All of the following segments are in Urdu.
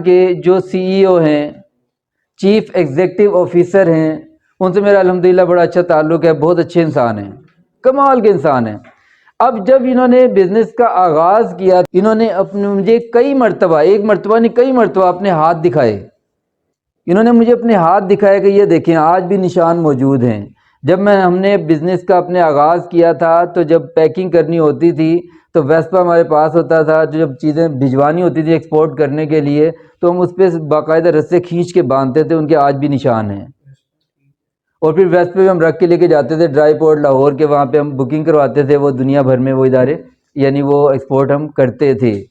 کے جو سی ای او ہیں، چیف ایگزیکٹو آفیسر ہیں، ان سے میرا الحمدللہ بڑا اچھا تعلق ہے، بہت اچھے انسان ہیں، کمال کے انسان ہیں۔ اب جب انہوں نے بزنس کا آغاز کیا، انہوں نے مجھے کئی مرتبہ، ایک مرتبہ نہیں کئی مرتبہ اپنے ہاتھ دکھائے، انہوں نے مجھے اپنے ہاتھ دکھائے کہ یہ دیکھیں آج بھی نشان موجود ہیں۔ جب ہم نے بزنس کا اپنے آغاز کیا تھا تو جب پیکنگ کرنی ہوتی تھی تو ویسپا ہمارے پاس ہوتا تھا، جو جب چیزیں بھجوانی ہوتی تھی ایکسپورٹ کرنے کے لیے تو ہم اس پہ باقاعدہ رسے کھینچ کے باندھتے تھے، ان کے آج بھی نشان ہیں۔ اور پھر ویسپے پہ ہم رکھ کے لے کے جاتے تھے ڈرائی پورٹ لاہور کے، وہاں پہ ہم بکنگ کرواتے تھے، وہ دنیا بھر میں وہ ادارے یعنی وہ ایکسپورٹ ہم کرتے تھے،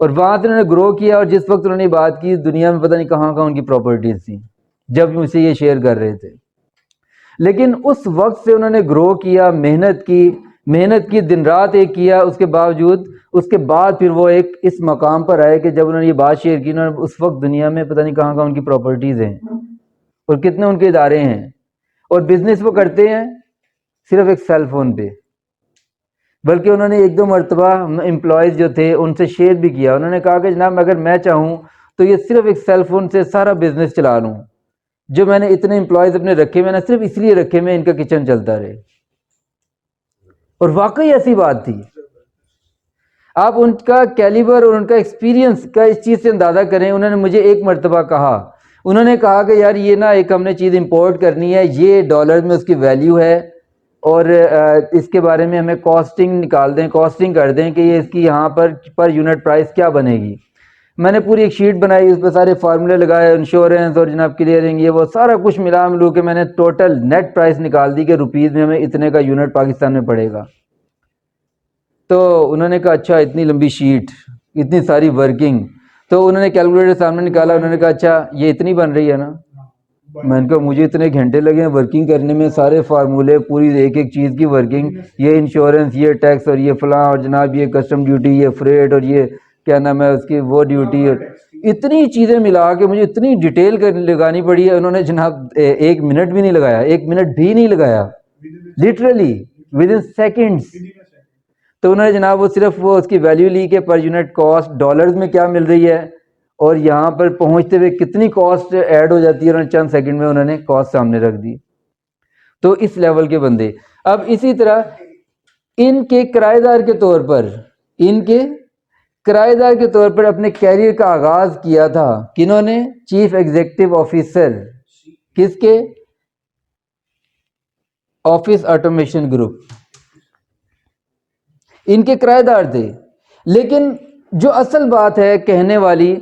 اور وہاں سے انہوں نے گرو کیا۔ اور جس وقت انہوں نے بات کی دنیا میں پتہ نہیں کہاں کہاں ان کی پراپرٹیز تھیں جب مجھ سے یہ شیئر کر رہے تھے، لیکن اس وقت سے انہوں نے گرو کیا، محنت کی دن رات ایک کیا، اس کے باوجود اس کے بعد پھر وہ ایک اس مقام پر آئے کہ جب انہوں نے یہ بات شیئر کی، انہوں نے اس وقت دنیا میں پتہ نہیں کہاں کہاں ان کی پراپرٹیز ہیں اور کتنے ان کے ادارے ہیں، اور بزنس وہ کرتے ہیں صرف ایک سیل فون پہ۔ بلکہ انہوں نے ایک دو مرتبہ امپلائیز جو تھے ان سے شیئر بھی کیا، انہوں نے کہا کہ جناب اگر میں چاہوں تو یہ صرف ایک سیل فون سے سارا بزنس چلا لوں، جو میں نے اتنے امپلائیز اپنے رکھے، میں نے صرف اس لیے رکھے میں ان کا کچن چلتا رہے۔ اور واقعی ایسی بات تھی۔ آپ ان کا کیلیبر اور ان کا ایکسپیرینس کا اس چیز سے اندازہ کریں۔ انہوں نے مجھے ایک مرتبہ کہا، انہوں نے کہا کہ یار یہ نا ایک ہم نے چیز امپورٹ کرنی ہے، یہ ڈالر میں اس کی ویلیو ہے، اور اس کے بارے میں ہمیں کاسٹنگ نکال دیں، کاسٹنگ کر دیں کہ یہ اس کی یہاں پر یونٹ پرائس کیا بنے گی۔ میں نے پوری ایک شیٹ بنائی، اس پہ سارے فارمولے لگائے، انشورنس اور جناب کلیئرنگ، یہ وہ سارا کچھ ملا ملو کے میں نے ٹوٹل نیٹ پرائس نکال دی کہ روپیز میں ہمیں اتنے کا یونٹ پاکستان میں پڑے گا۔ تو انہوں نے کہا اچھا اتنی لمبی شیٹ، اتنی ساری ورکنگ، تو انہوں نے کیلکولیٹر سامنے نکالا، انہوں نے کہا اچھا یہ اتنی بن رہی ہے نا۔ میں نے کہا مجھے اتنے گھنٹے لگے ہیں ورکنگ کرنے میں، سارے فارمولے، پوری ایک ایک چیز کی ورکنگ، یہ انشورنس، یہ ٹیکس، اور یہ فلاں، اور جناب یہ کسٹم ڈیوٹی، یہ فریٹ، اور یہ کیا نام ہے اس کی وہ ڈیوٹی، اور اتنی چیزیں ملا کے مجھے اتنی ڈیٹیل لگانی پڑی ہے۔ انہوں نے جناب 1 منٹ بھی نہیں لگایا، 1 منٹ بھی نہیں لگایا، لٹرلی ود ان سیکنڈس۔ تو انہوں نے جناب وہ صرف وہ اس کی ویلیو لی کہ پر یونٹ کاسٹ ڈالرز میں کیا مل رہی ہے، اور یہاں پر پہنچتے ہوئے کتنی کاسٹ ایڈ ہو جاتی ہے، انہوں نے چند سیکنڈ میں انہوں نے کاسٹ سامنے رکھ دی۔ تو اس لیول کے بندے۔ اب اسی طرح ان کے کرایہ دار کے طور پر اپنے کیریئر کا آغاز کیا تھا کنہوں نے؟ چیف ایگزیکٹو آفیسر، کس کے؟ آفس آٹومیشن گروپ، ان کے کرایہ دار تھے۔ لیکن جو اصل بات ہے کہنے والی،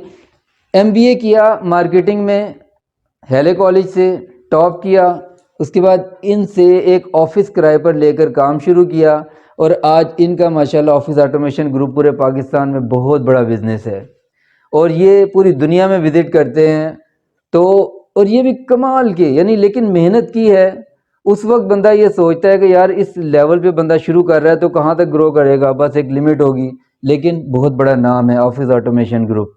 ایم بی اے کیا مارکیٹنگ میں ہیلے کالج سے، ٹاپ کیا، اس کے بعد ان سے ایک آفس کرائے پر لے کر کام شروع کیا، اور آج ان کا ماشاءاللہ آفس آٹومیشن گروپ پورے پاکستان میں بہت بڑا بزنس ہے، اور یہ پوری دنیا میں وزٹ کرتے ہیں۔ تو اور یہ بھی کمال کے یعنی لیکن محنت کی ہے۔ اس وقت بندہ یہ سوچتا ہے کہ یار اس لیول پہ بندہ شروع کر رہا ہے تو کہاں تک گرو کرے گا، بس ایک لمٹ ہوگی، لیکن بہت بڑا نام ہے office automation group.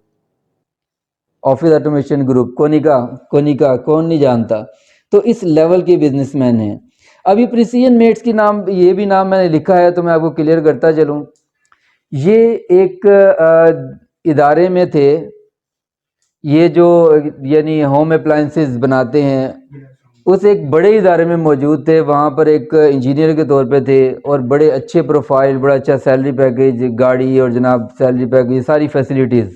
Office automation group Konica کون نہیں جانتا؟ تو اس لیول کے بزنس مین ہیں۔ ابھی پریسیجن میٹس کی نام، یہ بھی نام میں نے لکھا ہے تو میں آپ کو کلیئر کرتا چلوں۔ یہ ایک ادارے میں تھے، یہ جو یعنی ہوم اپلائنسز بناتے ہیں، اس ایک بڑے ادارے میں موجود تھے، وہاں پر ایک انجینئر کے طور پہ تھے، اور بڑے اچھے پروفائل، بڑا اچھا سیلری پیکیج، گاڑی اور جناب سیلری پیکیج، ساری فیسلٹیز۔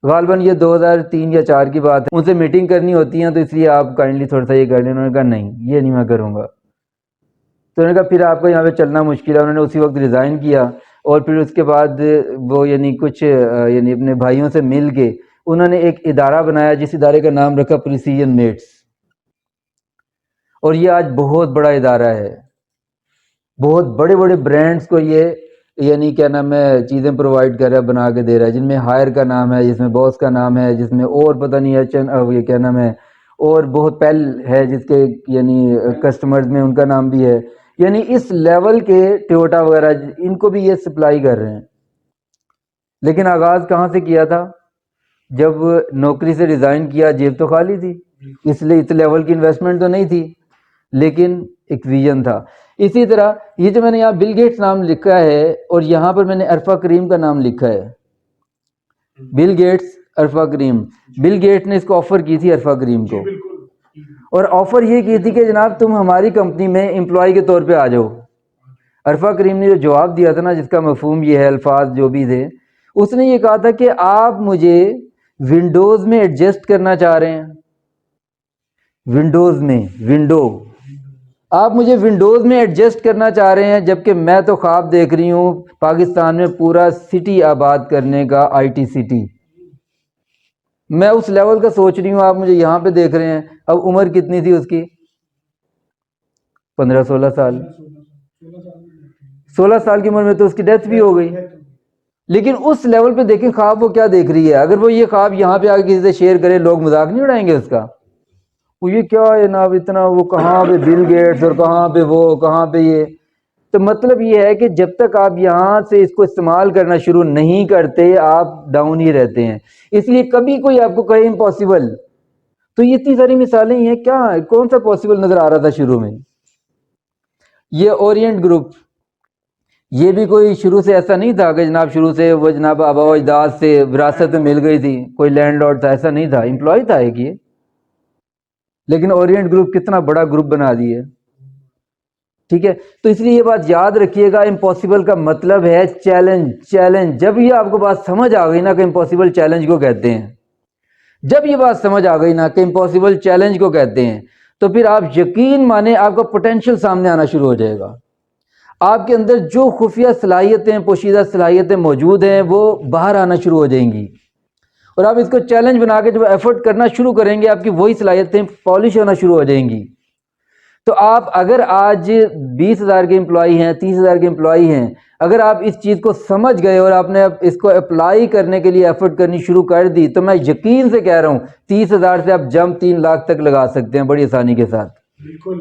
غالباً یہ 2003 یا 2004 کی بات ہے۔ ان سے میٹنگ کرنی ہوتی ہیں تو اس لیے آپ کائنڈلی تھوڑا سا یہ کر لیں۔ انہوں نے کہا نہیں یہ نہیں میں کروں گا۔ تو انہوں نے کہا پھر آپ کو یہاں پہ چلنا مشکل ہے۔ انہوں نے اسی وقت ریزائن کیا، اور پھر اس کے بعد وہ یعنی کچھ یعنی اپنے بھائیوں سے مل کے انہوں نے ایک ادارہ بنایا، جس ادارے کا نام رکھا پریسیجن میٹس، اور یہ آج بہت بڑا ادارہ ہے، بہت بڑے بڑے برانڈز کو یہ یعنی کیا نام ہے چیزیں پرووائڈ کر رہا ہے، بنا کے دے رہا ہے، جن میں ہائر کا نام ہے، جس میں باس کا نام ہے، جس میں اور پتہ نہیں ہے یہ کیا نام ہے، اور بہت پہل ہے جس کے یعنی کسٹمرز میں ان کا نام بھی ہے۔ یعنی اس لیول کے ٹویوٹا وغیرہ ان کو بھی یہ سپلائی کر رہے ہیں۔ لیکن آغاز کہاں سے کیا تھا؟ جب نوکری سے ریزائن کیا، جیب تو خالی تھی، اس لیے اس لیول کی انویسٹمنٹ تو نہیں تھی، لیکن ایک ویژن تھا۔ اسی طرح یہ جو میں نے یہاں بل گیٹس نام لکھا ہے، اور یہاں پر میں نے عرفہ کریم کا نام لکھا ہے۔ بل گیٹس عرفہ کریم، بل گیٹ نے اس کو آفر کی تھی عرفہ کریم کو، اور آفر یہ کی تھی کہ جناب تم ہماری کمپنی میں امپلائی کے طور پہ آ جاؤ۔ عرفہ کریم نے جو جواب دیا تھا نا، جس کا مفہوم یہ ہے، الفاظ جو بھی تھے، اس نے یہ کہا تھا کہ آپ مجھے ونڈوز میں ایڈجسٹ کرنا چاہ رہے ہیں، ونڈوز میں، ونڈو، آپ مجھے ونڈوز میں ایڈجسٹ کرنا چاہ رہے ہیں، جبکہ میں تو خواب دیکھ رہی ہوں پاکستان میں پورا سٹی آباد کرنے کا، آئی ٹی سٹی، میں اس لیول کا سوچ رہی ہوں، آپ مجھے یہاں پہ دیکھ رہے ہیں۔ اب عمر کتنی تھی اس کی؟ 15-16 سال، 16 سال کی عمر میں تو اس کی ڈیتھ بھی ہو گئی۔ لیکن اس لیول پہ دیکھیں خواب وہ کیا دیکھ رہی ہے، اگر وہ یہ خواب یہاں پہ آ کے کسی سے شیئر کرے، لوگ مذاق نہیں اڑائیں گے اس کا؟ وہ یہ کیا ہے جناب اتنا، وہ کہاں پہ بل گیٹس اور کہاں پہ وہ، کہاں پہ یہ۔ تو مطلب یہ ہے کہ جب تک آپ یہاں سے اس کو استعمال کرنا شروع نہیں کرتے، آپ ڈاؤن ہی رہتے ہیں۔ اس لیے کبھی کوئی آپ کو کہے امپاسبل، تو یہ اتنی ساری مثالیں ہیں، کیا کون سا پاسبل نظر آ رہا تھا شروع میں؟ یہ اورینٹ گروپ، یہ بھی کوئی شروع سے ایسا نہیں تھا کہ جناب شروع سے وہ جناب آبا و اجداد سے وراثت میں مل گئی تھی، کوئی لینڈ لارڈ تھا، ایسا نہیں تھا، امپلائی تھا ایک یہ۔ لیکن اورینٹ گروپ کتنا بڑا گروپ بنا دیے، ٹھیک ہے؟ تو اس لیے یہ بات یاد رکھیے گا، امپاسبل کا مطلب ہے چیلنج، چیلنج۔ جب یہ آپ کو بات سمجھ آ گئی نا کہ امپاسبل چیلنج کو کہتے ہیں، جب یہ بات سمجھ آ گئی نا کہ امپاسبل چیلنج کو کہتے ہیں، تو پھر آپ یقین مانیں آپ کا پوٹینشیل سامنے آنا شروع ہو جائے گا۔ آپ کے اندر جو خفیہ صلاحیتیں، پوشیدہ صلاحیتیں موجود ہیں، وہ باہر آنا شروع ہو جائیں گی، اور آپ اس کو چیلنج بنا کے جب ایفرٹ کرنا شروع کریں گے، آپ کی وہی صلاحیتیں پالش ہونا شروع ہو جائیں گی۔ تو آپ اگر آج 20,000 کے امپلائی ہیں، 30,000 کے امپلائی ہیں، اگر آپ اس چیز کو سمجھ گئے اور آپ نے اب اس کو اپلائی کرنے کے لیے ایفرٹ کرنی شروع کر دی، تو میں یقین سے کہہ رہا ہوں 30,000 سے آپ جمپ 3 لاکھ تک لگا سکتے ہیں بڑی آسانی کے ساتھ۔ بالکل۔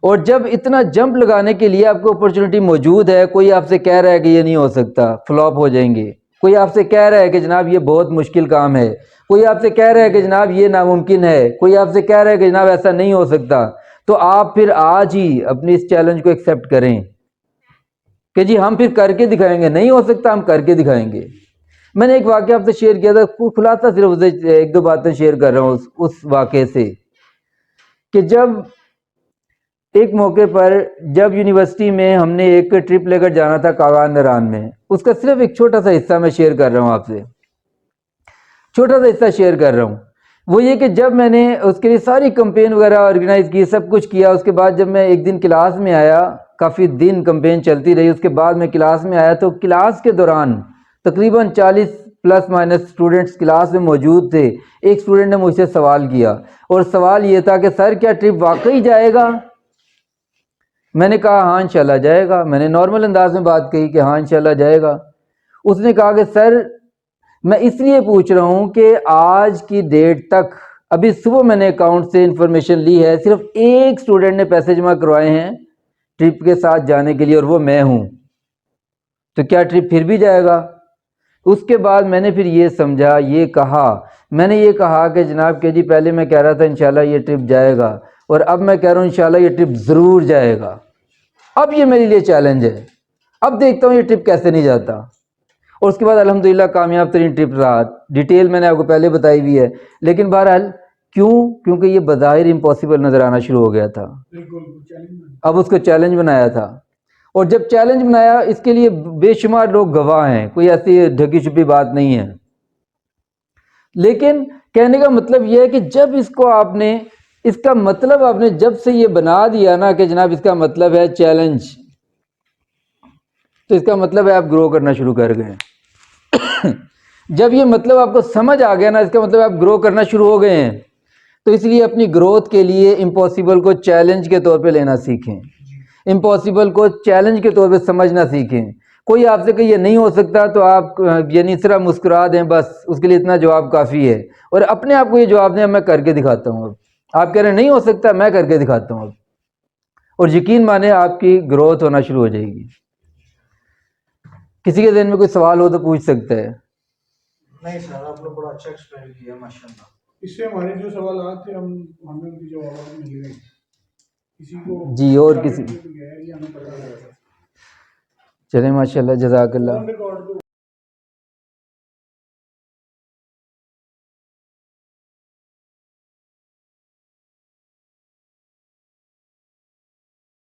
اور جب اتنا جمپ لگانے کے لیے آپ کو اپرچونٹی موجود ہے، کوئی آپ سے کہہ رہا ہے کہ یہ نہیں ہو سکتا، فلاپ ہو جائیں گے، کوئی آپ سے کہہ رہا ہے کہ جناب یہ بہت مشکل کام ہے، کوئی آپ سے کہہ رہا ہے کہ جناب یہ ناممکن ہے، کوئی آپ سے کہہ رہا ہے کہ جناب ایسا نہیں ہو سکتا، تو آپ پھر آج ہی اپنی اس چیلنج کو ایکسیپٹ کریں کہ جی ہم پھر کر کے دکھائیں گے، نہیں ہو سکتا ہم کر کے دکھائیں گے۔ میں نے ایک واقعہ آپ سے شیئر کیا تھا، خلاصہ صرف اسے 1-2 باتیں شیئر کر رہا ہوں اس واقعے سے، کہ جب ایک موقع پر جب یونیورسٹی میں ہم نے ایک ٹرپ لے کر جانا تھا کاغان نران میں، اس کا صرف ایک چھوٹا سا حصہ میں شیئر کر رہا ہوں آپ سے، چھوٹا سا حصہ شیئر کر رہا ہوں۔ وہ یہ کہ جب میں نے اس کے لیے ساری کمپین وغیرہ آرگنائز کی، سب کچھ کیا، اس کے بعد جب میں ایک دن کلاس میں آیا، کافی دن کمپین چلتی رہی، اس کے بعد میں کلاس میں آیا تو کلاس کے دوران تقریباً 40 پلس مائنس اسٹوڈنٹس کلاس میں موجود تھے۔ ایک اسٹوڈنٹ نے مجھ سے سوال کیا، اور سوال یہ تھا کہ سر کیا ٹرپ واقعی جائے گا؟ میں نے کہا ہاں انشاءاللہ جائے گا، میں نے نارمل انداز میں بات کہی کہ ہاں انشاءاللہ جائے گا۔ اس نے کہا کہ سر میں اس لیے پوچھ رہا ہوں کہ آج کی ڈیٹ تک، ابھی صبح میں نے اکاؤنٹ سے انفارمیشن لی ہے، صرف ایک اسٹوڈنٹ نے پیسے جمع کروائے ہیں ٹرپ کے ساتھ جانے کے لیے، اور وہ میں ہوں، تو کیا ٹرپ پھر بھی جائے گا؟ اس کے بعد میں نے پھر یہ سمجھا، یہ کہا، میں نے یہ کہا کہ جناب کہ جی پہلے میں کہہ رہا تھا انشاءاللہ یہ ٹرپ جائے گا، اور اب میں کہہ رہا ہوں انشاءاللہ یہ ٹرپ ضرور جائے گا۔ اب یہ میرے لیے چیلنج ہے، اب دیکھتا ہوں یہ ٹرپ کیسے نہیں جاتا۔ اور اس کے بعد الحمدللہ کامیاب ترین ٹرپ رہا، ڈیٹیل میں نے آپ کو پہلے بتائی بھی ہے، لیکن بہرحال کیونکہ یہ بظاہر امپاسبل نظر آنا شروع ہو گیا تھا، اب اس کو چیلنج بنایا تھا، اور جب چیلنج بنایا اس کے لیے بے شمار لوگ گواہ ہیں، کوئی ایسی ڈھکی چھپی بات نہیں ہے۔ لیکن کہنے کا مطلب یہ ہے کہ جب اس کو آپ نے، اس کا مطلب آپ نے جب سے یہ بنا دیا نا کہ جناب اس کا مطلب ہے چیلنج، تو اس کا مطلب ہے آپ گرو کرنا شروع کر گئے۔ جب یہ مطلب آپ کو سمجھ آ گیا نا، اس کا مطلب آپ گرو کرنا شروع ہو گئے ہیں۔ تو اس لیے اپنی گروتھ کے لیے امپاسبل کو چیلنج کے طور پہ لینا سیکھیں، امپاسبل کو چیلنج کے طور پہ سمجھنا سیکھیں۔ کوئی آپ سے کہ یہ نہیں ہو سکتا تو آپ یعنی صرف مسکرا دیں، بس اس کے لیے اتنا جواب کافی ہے، اور اپنے آپ کو یہ جواب دیں میں کر کے دکھاتا ہوں۔ اب آپ کہہ رہے ہیں نہیں ہو سکتا، میں کر کے دکھاتا ہوں اب، اور یقین مانیں آپ کی گروتھ ہونا شروع ہو جائے گی۔ کسی کے ذہن میں کوئی سوال ہو تو پوچھ سکتا ہے۔ نہیں سر، آپ نے بڑا اچھا ایکسپلین کیا ماشاءاللہ۔ اس سے ہمارے جو سوالات تھے ہمیں ان کی جوابات مل گئے، کسی کو جی اور کسی، ہمیں پتہ لگا۔ چلیں ماشاءاللہ، جزاک اللہ۔